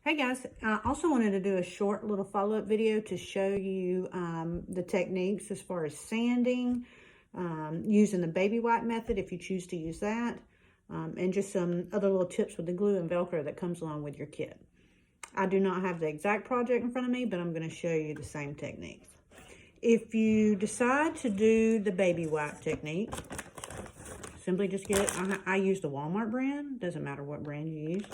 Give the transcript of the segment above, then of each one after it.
Hey guys, I also wanted to do a short little follow-up video to show you the techniques as far as sanding, using the baby wipe method if you choose to use that, and just some other little tips with the glue and Velcro that comes along with your kit. I do not have the exact project in front of me, but I'm going to show you the same techniques. If you decide to do the baby wipe technique, simply just get, I use the Walmart brand, doesn't matter what brand you use.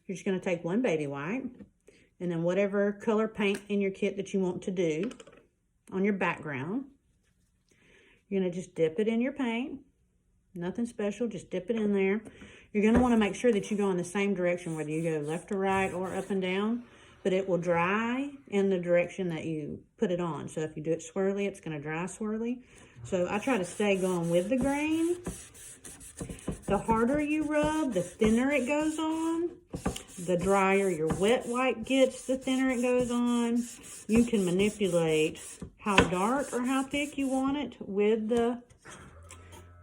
You're just going to take one baby wipe and then whatever color paint in your kit that you want to do on your background, you're going to just dip it in your paint. Nothing special, just dip it in there. You're going to want to make sure that you go in the same direction, whether you go left or right or up and down, but it will dry in the direction that you put it on. So if you do it swirly, it's going to dry swirly. So I try to stay going with the grain. The harder you rub, the thinner it goes on. The drier your wet wipe gets, the thinner it goes on. You can manipulate how dark or how thick you want it with the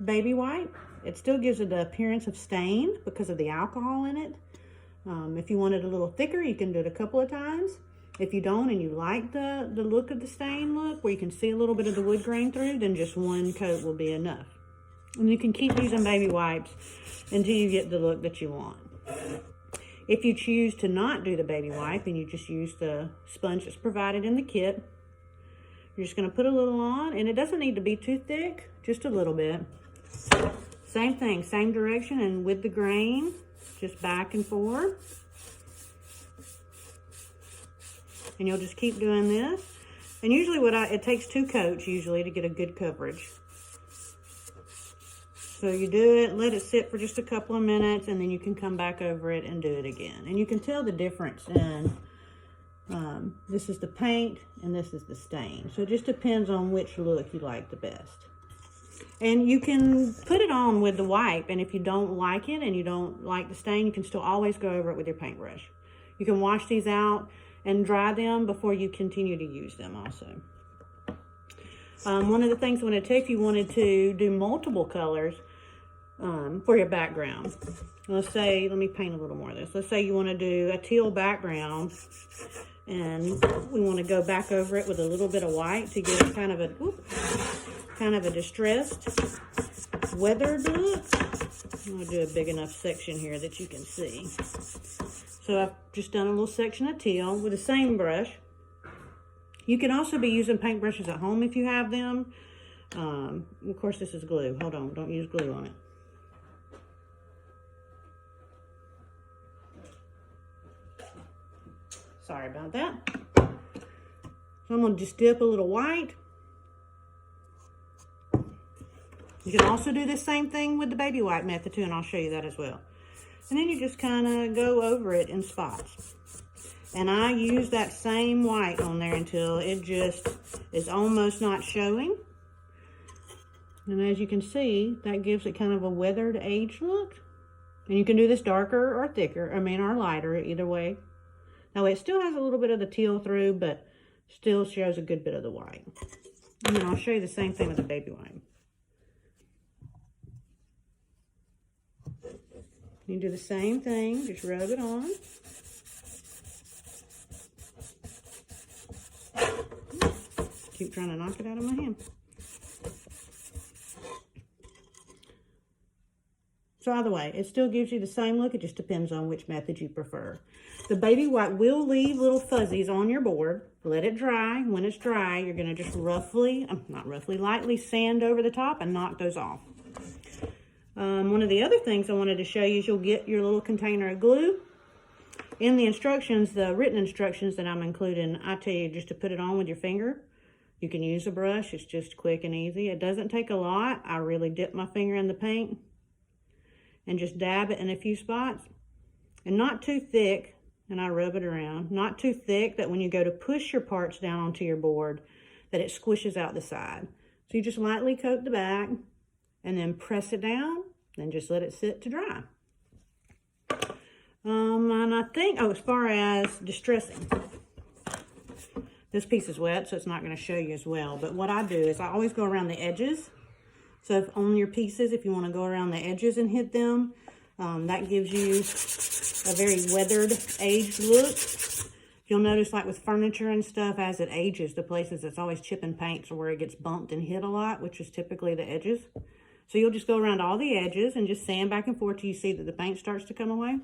baby wipe. It still gives it the appearance of stain because of the alcohol in it. If you want it a little thicker, you can do it a couple of times. If you don't and you like the look of the stain look, where you can see a little bit of the wood grain through, then just one coat will be enough. And you can keep using baby wipes until you get the look that you want. If you choose to not do the baby wipe and you just use the sponge that's provided in the kit, you're just going to put a little on, and it doesn't need to be too thick, just a little bit. Same thing, same direction, and with the grain, just back and forth. And you'll just keep doing this. And usually it takes 2 coats usually to get a good coverage. So you do it, let it sit for just a couple of minutes, and then you can come back over it and do it again. And you can tell the difference in, this is the paint and this is the stain. So it just depends on which look you like the best. And you can put it on with the wipe, and if you don't like it and you don't like the stain, you can still always go over it with your paintbrush. You can wash these out and dry them before you continue to use them also. One of the things I want to tell you, if you wanted to do multiple colors, for your background. Let's say, let me paint a little more of this. Let's say you want to do a teal background and we want to go back over it with a little bit of white to give it kind of a distressed, weathered look. I'm going to do a big enough section here that you can see. So I've just done a little section of teal with the same brush. You can also be using paintbrushes at home if you have them. Of course, this is glue. Hold on, don't use glue on it. Sorry about that. So I'm going to just dip a little white. You can also do the same thing with the baby wipe method too, and I'll show you that as well. And then you just kind of go over it in spots. And I use that same white on there until it just is almost not showing. And as you can see, that gives it kind of a weathered, aged look. And you can do this darker or thicker, or lighter, either way. Now it still has a little bit of the teal through, but still shows a good bit of the white. And then I'll show you the same thing with the baby wipe. You do the same thing, just rub it on. Keep trying to knock it out of my hand. So either way, it still gives you the same look. It just depends on which method you prefer. The baby wipe will leave little fuzzies on your board. Let it dry. When it's dry, you're going to just lightly sand over the top and knock those off. One of the other things I wanted to show you is you'll get your little container of glue. In the instructions, the written instructions that I'm including, I tell you just to put it on with your finger. You can use a brush. It's just quick and easy. It doesn't take a lot. I really dip my finger in the paint and just dab it in a few spots. And not too thick, and I rub it around. Not too thick that when you go to push your parts down onto your board, that it squishes out the side. So you just lightly coat the back and then press it down and just let it sit to dry. And I think, as far as distressing, this piece is wet, so it's not going to show you as well. But what I do is I always go around the edges. So if on your pieces, if you want to go around the edges and hit them, That gives you a very weathered, aged look. You'll notice, like with furniture and stuff, as it ages, the places that's always chipping paints are where it gets bumped and hit a lot, which is typically the edges. So you'll just go around all the edges and just sand back and forth till you see that the paint starts to come away.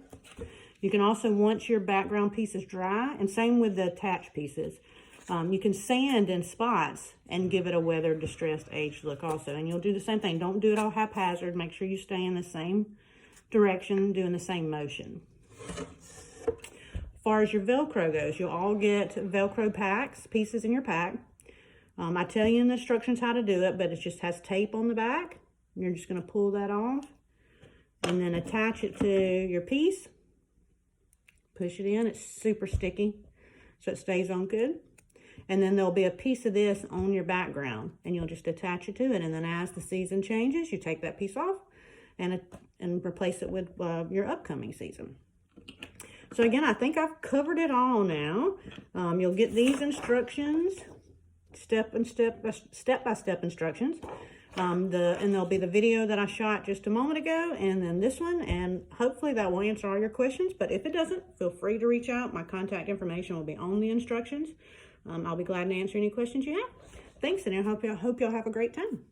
You can also, once your background piece is dry, and same with the attached pieces, you can sand in spots and give it a weathered, distressed, aged look also. And you'll do the same thing. Don't do it all haphazard. Make sure you stay in the same direction, doing the same motion. As far as your Velcro goes, you'll all get Velcro pieces in your pack. I tell you in the instructions how to do it, but it just has tape on the back. You're just going to pull that off and then attach it to your piece. Push it in. It's super sticky, so it stays on good. And then there'll be a piece of this on your background, and you'll just attach it to it. And then as the season changes, you take that piece off and replace it with your upcoming season. So again, I think I've covered it all now. You'll get these instructions, step-by-step instructions. And there'll be the video that I shot just a moment ago, and then this one, and hopefully that will answer all your questions. But if it doesn't, feel free to reach out. My contact information will be on the instructions. I'll be glad to answer any questions you have. Thanks, and I hope y'all have a great time.